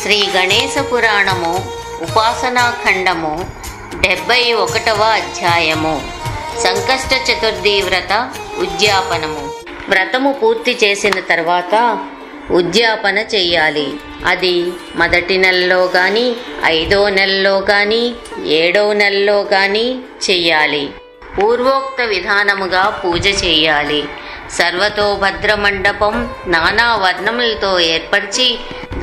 శ్రీ గణేశ పురాణము ఉపాసనాఖండము 71వ అధ్యాయము సంకష్ట చతుర్థి వ్రత ఉద్యాపనము. వ్రతము పూర్తి చేసిన తర్వాత ఉద్యాపన చెయ్యాలి. అది మొదటి నెలలో కానీ 5వ నెలలో కానీ 7వ నెలలో కానీ చెయ్యాలి. పూర్వోక్త విధానముగా పూజ చెయ్యాలి. సర్వతోభద్ర మండపం నానా వర్ణములతో ఏర్పరిచి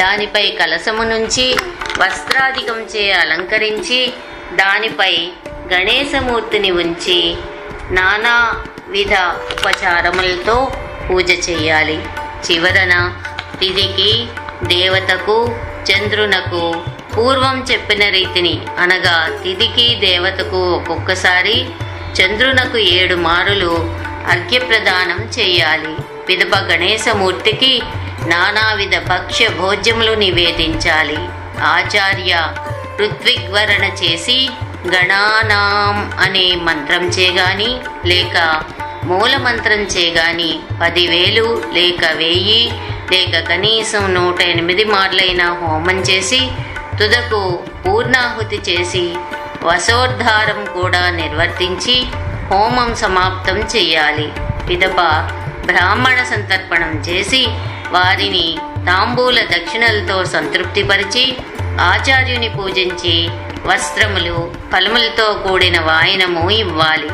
దానిపై కలశము నుంచి వస్త్రాధికంచే అలంకరించి దానిపై గణేశమూర్తిని ఉంచి నానా విధ ఉపచారములతో పూజ చేయాలి. చివరన తిథికి దేవతకు చంద్రునకు పూర్వం చెప్పిన రీతిని అనగా తిథికి దేవతకు ఒక్కొక్కసారి చంద్రునకు 7 మారులు అర్ఘ్యప్రదానం చేయాలి. పిదప గణేశమూర్తికి నానావిధ భక్ష్య భోజ్యములు నివేదించాలి. ఆచార్య ఋత్విగ్వరణ చేసి గణానాం అనే మంత్రం చేగాని లేక మూల మంత్రం చేగాని 10,000 లేక 1000 లేక కనీసం 108 మార్లైన హోమం చేసి తుదకు పూర్ణాహుతి చేసి వసోద్ధారం కూడా నిర్వర్తించి హోమం సమాప్తం చేయాలి. పిదప బ్రాహ్మణ సంతర్పణం చేసి వారిని తాంబూల దక్షిణలతో సంతృప్తిపరిచి ఆచార్యుని పూజించి వస్త్రములు ఫలములతో కూడిన వాయనము ఇవ్వాలి.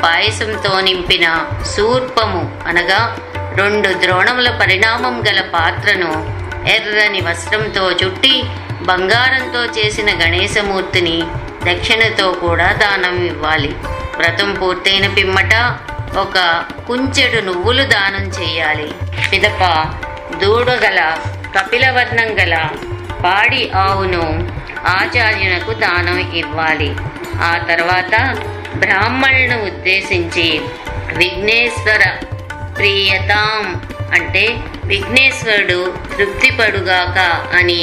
పాయసంతో నింపిన శూర్పము అనగా 2 ద్రోణముల పరిణామం గల పాత్రను ఎర్రని వస్త్రంతో చుట్టి బంగారంతో చేసిన గణేశమూర్తిని దక్షిణతో కూడా దానం ఇవ్వాలి. వ్రతం పూర్తయిన పిమ్మట ఒక కుంచెడు నువ్వులు దానం చేయాలి. పిదప దూడగల కపిలవర్ణం గల పాడి ఆవును ఆచార్యునకు దానం ఇవ్వాలి. ఆ తర్వాత బ్రాహ్మణులను ఉద్దేశించి విఘ్నేశ్వర ప్రియతాం అంటే విఘ్నేశ్వరుడు తృప్తిపడుగాక అని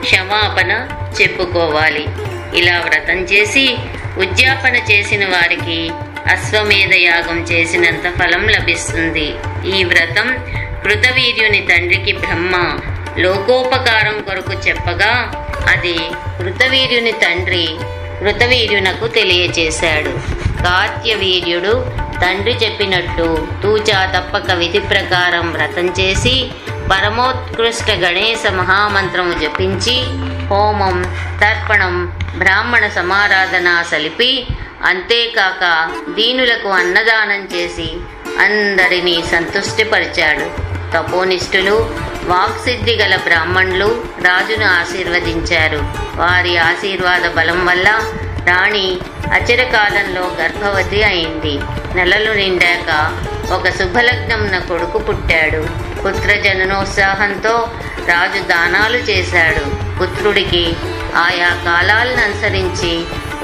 క్షమాపణ చెప్పుకోవాలి. ఇలా వ్రతం చేసి ఉద్యాపన చేసిన వారికి అశ్వమేధ యాగం చేసినంత ఫలం లభిస్తుంది. ఈ వ్రతం కృతవీర్యుని తండ్రికి బ్రహ్మ లోకోపకారం కొరకు చెప్పగా అది కృతవీర్యుని తండ్రి కృతవీర్యునకు తెలియచేశాడు. కార్త్యవీర్యుడు తండ్రి చెప్పినట్టు తూచా తప్పక విధి ప్రకారం వ్రతం చేసి పరమోత్కృష్ట గణేశ మహామంత్రము జపించి హోమం తర్పణం బ్రాహ్మణ సమారాధన సలిపి అంతేకాక దీనులకు అన్నదానం చేసి అందరినీ సంతుష్టిపరిచాడు. తపోనిష్ఠులు వాక్సిద్ధి గల బ్రాహ్మణులు రాజును ఆశీర్వదించారు. వారి ఆశీర్వాద బలం వల్ల రాణి అచిరకాలంలో గర్భవతి అయింది. నెలలు నిండాక ఒక శుభలగ్నంన కొడుకు పుట్టాడు. పుత్ర జననోత్సాహంతో రాజు దానాలు చేశాడు. పుత్రుడికి ఆయా కాలాలను అనుసరించి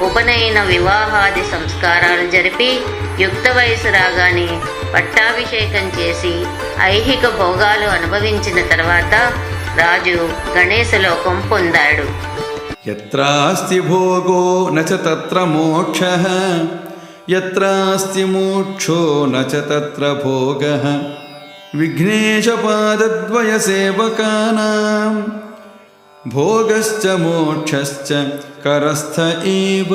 ఉపనయన వివాహాది సంస్కారాలు జరిపి యుక్త వయసు రాగానే పట్టాభిషేకం చేసి ఐహిక భోగాలు అనుభవించిన తర్వాత రాజు గణేశలోకం పొందాడు. యత్రాస్తి భోగో నచ తత్ర మోక్షః యత్రాస్తి మోక్షో నచ తత్ర భోగః విఘ్నేశపాదద్వయ సేవకానాం భోగశ్చ మోక్షశ్చ కరస్థ ఏవ.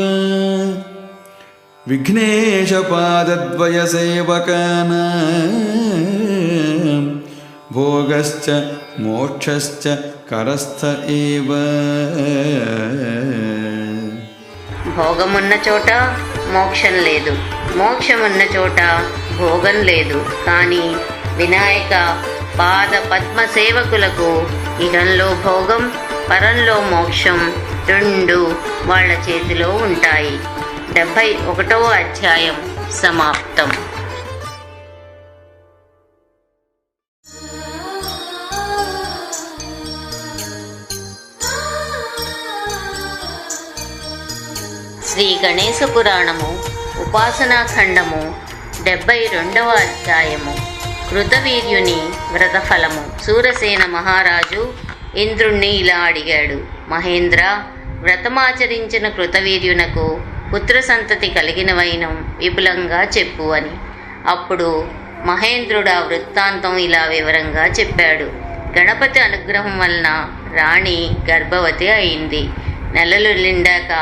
విఘ్నేశపాదద్వయ సేవకానాం భోగశ్చ మోక్షశ్చ కరస్థ ఏవ. భోగమున్న చోట మోక్షం లేదు, మోక్షమున్న చోట భోగం లేదు. కానీ వినాయక పాద పద్మ సేవకులకు ఇహంలో భోగం పరంలో మోక్షం 2 వాళ్ళ చేతిలో ఉంటాయి. 71వ అధ్యాయం సమాప్తం. శ్రీ గణేశ పురాణము ఉపాసనాఖండము 72వ అధ్యాయము కృతవీర్యుని వ్రతఫలము. శూరసేన మహారాజు ఇంద్రుణ్ణి ఇలా అడిగాడు: మహేంద్ర, వ్రతమాచరించిన కృతవీర్యునకు పుత్ర సంతతి కలిగిన వైనం విపులంగా చెప్పు అని. అప్పుడు మహేంద్రుడు ఆ వృత్తాంతం ఇలా వివరంగా చెప్పాడు. గణపతి అనుగ్రహం వలన రాణి గర్భవతి అయింది. నెలలు నిండాక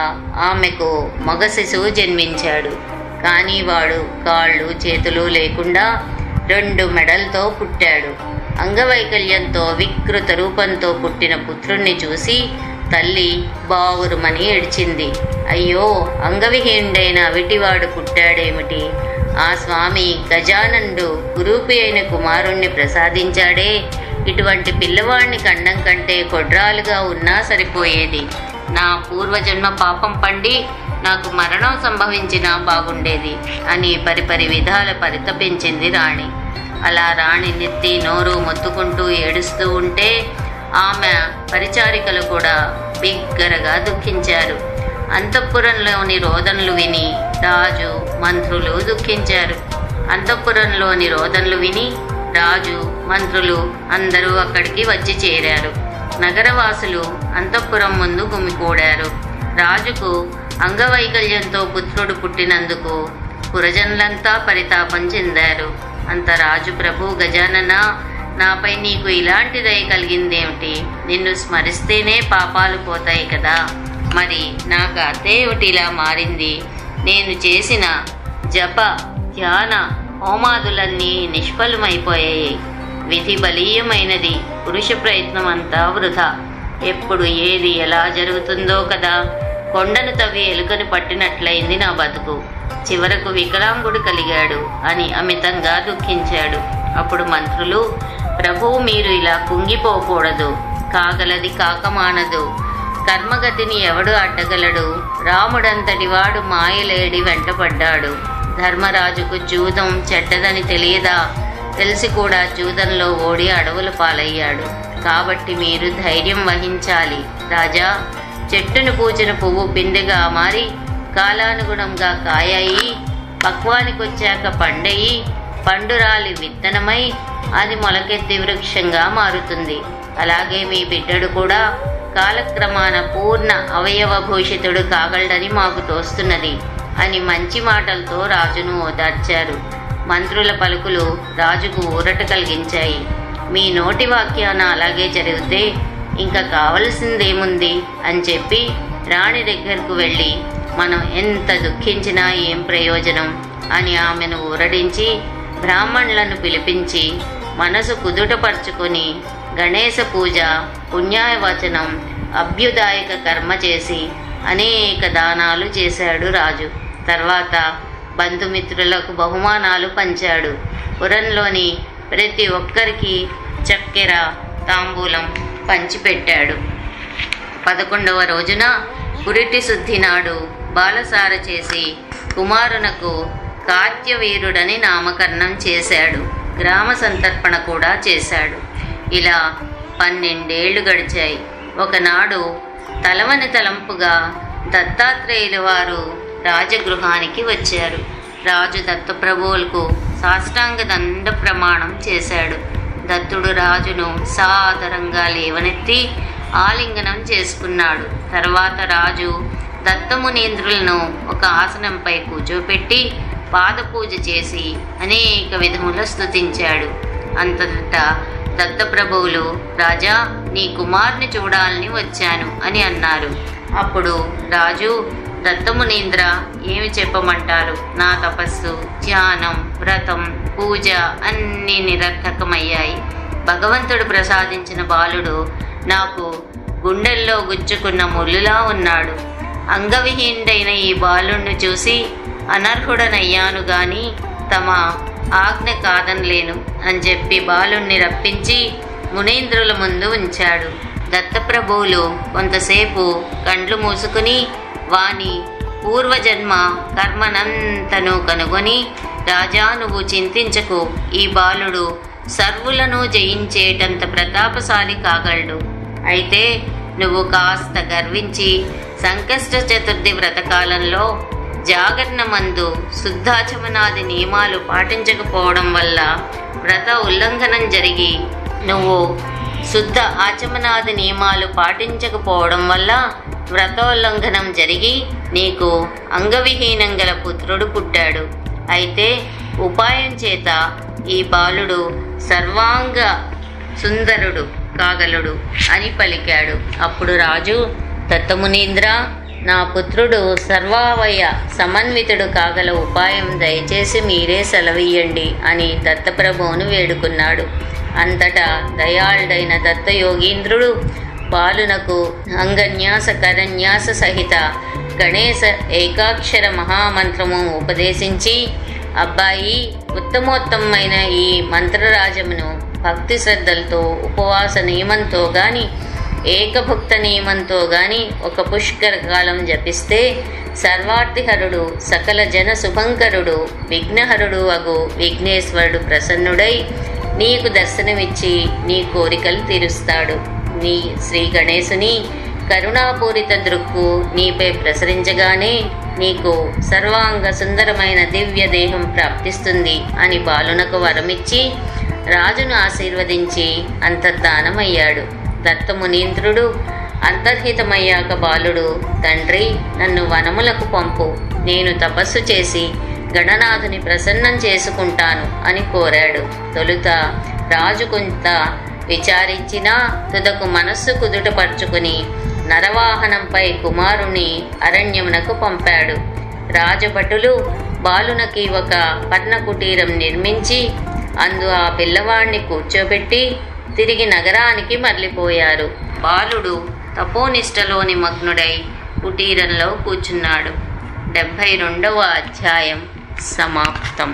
ఆమెకు మగ శిశువు జన్మించాడు. కానీ వాడు కాళ్ళు చేతులు లేకుండా 2 మెడలతో పుట్టాడు. అంగవైకల్యంతో వికృత రూపంతో పుట్టిన పుత్రుణ్ణి చూసి తల్లి బావురుమని ఏడ్చింది. అయ్యో, అంగవిహీనుడైన విటివాడు పుట్టాడేమిటి? ఆ స్వామి గజానండు కురూపి అయిన కుమారుణ్ణి ప్రసాదించాడే. ఇటువంటి పిల్లవాడిని కండం కంటే కొడ్రాలుగా ఉన్నా సరిపోయేది. నా పూర్వజన్మ పాపం పండి నాకు మరణం సంభవించినా బాగుండేది అని పరిపరి విధాల పరితపించింది రాణి. అలా రాణి నెత్తి నోరు మొత్తుకుంటూ ఏడుస్తూ ఉంటే ఆమె పరిచారికలు కూడా బిగ్గరగా దుఃఖించారు. అంతఃపురంలోని రోదనలు విని రాజు మంత్రులు దుఃఖించారు. అంతఃపురంలోని రోదనలు విని రాజు మంత్రులు అందరూ అక్కడికి వచ్చి చేరారు. నగరవాసులు అంతఃపురం ముందు గుమికూడారు. రాజుకు అంగవైకల్యంతో పుత్రుడు పుట్టినందుకు పురజనులంతా పరితాపం చెందారు. అంత రాజు, ప్రభు గజానన, నాపై నీకు ఇలాంటి దయ కలిగిందేమిటి? నిన్ను స్మరిస్తేనే పాపాలు పోతాయి కదా. మరి నా గాథ ఏమిటి ఇలా మారింది? నేను చేసిన జప ధ్యాన హోమాదులన్నీ నిష్ఫలమైపోయాయి. విధి బలీయమైనది. పురుష ప్రయత్నం అంతా వృధా. ఎప్పుడు ఏది ఎలా జరుగుతుందో కదా. కొండను తవ్వి ఎలుకను పట్టినట్లయింది నా బతుకు. చివరకు వికలాంగుడు కలిగాడు అని అమితంగా దుఃఖించాడు. అప్పుడు మంత్రులు, ప్రభువు మీరు ఇలా కుంగిపోకూడదు. కాగలది కాకమానదు. కర్మగతిని ఎవడు అడ్డగలడు? రాముడంతటి వాడు మాయలేడి వెంటపడ్డాడు. ధర్మరాజుకు జూదం చెడ్డదని తెలియదా? తెలిసి కూడా జూదంలో ఓడి అడవుల పాలయ్యాడు. కాబట్టి మీరు ధైర్యం వహించాలి రాజా. చెట్టును పూచిన పువ్వు పిందెగా మారి కాలానుగుణంగా కాయయి, పక్వానికొచ్చాక పండయి, పండురాలి విత్తనమై అది మొలకెత్తి వృక్షంగా మారుతుంది. అలాగే మీ బిడ్డడు కూడా కాలక్రమాన పూర్ణ అవయవభూషితుడు కాగలడని మాకు తోస్తున్నది అని మంచి మాటలతో రాజును ఓదార్చారు. మంత్రుల పలుకులు రాజుకు ఊరట కలిగించాయి. మీ నోటి వాక్యాన అలాగే జరిగితే ఇంకా కావలసిందేముంది అని చెప్పి రాణి దగ్గరకు వెళ్ళి, మనం ఎంత దుఃఖించినా ఏం ప్రయోజనం అని ఆమెను ఊరడించి బ్రాహ్మణులను పిలిపించి మనసు కుదుటపరుచుకొని గణేశ పూజ, పుణ్యవచనం, అభ్యుదాయక కర్మ చేసి అనేక దానాలు చేశాడు రాజు. తర్వాత బంధుమిత్రులకు బహుమానాలు పంచాడు. పురంలోని ప్రతి ఒక్కరికి చక్కెర, తాంబూలం పంచిపెట్టాడు. 11వ రోజున పురిటి శుద్ధి నాడు బాలసార చేసి కుమారునకు కార్త్యవీరుడని నామకరణం చేశాడు. గ్రామ సంతర్పణ కూడా చేశాడు. ఇలా 12 ఏళ్లు గడిచాయి. ఒకనాడు తలవని తలంపుగా దత్తాత్రేయుల వారు రాజగృహానికి వచ్చారు. రాజు దత్తప్రభువులకు సాష్టాంగ దండ ప్రమాణం చేశాడు. దత్తుడు రాజును సాదరంగా లేవనెత్తి ఆలింగనం చేసుకున్నాడు. తర్వాత రాజు దత్తమునీంద్రులను ఒక ఆసనంపై కూర్చోపెట్టి పాదపూజ చేసి అనేక విధముల స్తుతించాడు. అంతటా దత్తప్రభువులు, రాజా, నీ కుమార్ని చూడాలని వచ్చాను అని అన్నారు. అప్పుడు రాజు, దత్తమునీంద్ర, ఏమి చెప్పమంటారు? నా తపస్సు, ధ్యానం, వ్రతం, పూజ అన్నీ నిరర్థకమయ్యాయి. భగవంతుడు ప్రసాదించిన బాలుడు నాకు గుండెల్లో గుచ్చుకున్న ముళ్ళులా ఉన్నాడు. అంగవిహీనుడైన ఈ బాలుణ్ణి చూసి అనర్హుడనయ్యాను గాని తమ ఆజ్ఞ కాదనలేను అని చెప్పి బాలుణ్ణి రప్పించి మునీంద్రుల ముందు ఉంచాడు. దత్తప్రభువులు కొంతసేపు కండ్లు మూసుకుని వాని పూర్వజన్మ కర్మనంతను కనుగొని, రాజా, నువ్వు చింతించకు, ఈ బాలుడు సర్వులను జయించేటంత ప్రతాపశాలి కాగలడు. అయితే నువ్వు కాస్త గర్వించి సంకష్ట చతుర్థి వ్రతకాలంలో జాగరణమందు శుద్ధాచమనాది నియమాలు పాటించకపోవడం వల్ల వ్రత ఉల్లంఘనం జరిగి, నువ్వు శుద్ధ ఆచమనాది నియమాలు పాటించకపోవడం వల్ల వ్రతోల్లంఘనం జరిగి నీకు అంగవిహీనం గల పుత్రుడు పుట్టాడు. అయితే ఉపాయం చేత ఈ బాలుడు సర్వాంగ సుందరుడు కాగలడు అని పలికాడు. అప్పుడు రాజు, దత్తమునీంద్ర, నా పుత్రుడు సర్వావయ సమన్వితుడు కాగల ఉపాయం దయచేసి మీరే సెలవీయండి అని దత్తప్రభువును వేడుకున్నాడు. అంతటా దయాళుడైన దత్తయోగీంద్రుడు బాలునకు అంగన్యాస కరన్యాస సహిత గణేశ ఏకాక్షర మహామంత్రము ఉపదేశించి, అబ్బాయి, ఉత్తమోత్తమైన ఈ మంత్రరాజమును భక్తి శ్రద్ధలతో, ఉపవాస నియమంతో గాని, ఏకభుక్త నియమంతో గాని ఒక పుష్కర కాలం జపిస్తే సర్వార్థిహరుడు, సకల జన శుభంకరుడు, విఘ్నహరుడు అగు విఘ్నేశ్వరుడు ప్రసన్నుడై నీకు దర్శనమిచ్చి నీ కోరికలు తీరుస్తాడు. నీ శ్రీ గణేశుని కరుణాపూరిత దృక్కు నీపై ప్రసరించగానే నీకు సర్వాంగ సుందరమైన దివ్య దేహం ప్రాప్తిస్తుంది అని బాలునకు వరమిచ్చి రాజును ఆశీర్వదించి అంతర్ధానమయ్యాడు. దత్తమునీంద్రుడు అంతర్హితమయ్యాక బాలుడు, తండ్రి, నన్ను వనములకు పంపు, నేను తపస్సు చేసి గణనాథుని ప్రసన్నం చేసుకుంటాను అని కోరాడు. తొలుత రాజు కొంత విచారించినా తుదకు మనస్సు కుదుటపరుచుకుని నరవాహనంపై కుమారుని అరణ్యమునకు పంపాడు. రాజభటులు బాలునకి ఒక పర్ణకుటీరం నిర్మించి అందు ఆ పిల్లవాడిని కూర్చోబెట్టి తిరిగి నగరానికి మరలిపోయారు. బాలుడు తపోనిష్టలో నిమగ్నుడై కుటీరంలో కూర్చున్నాడు. 72వ అధ్యాయం సమాప్తం.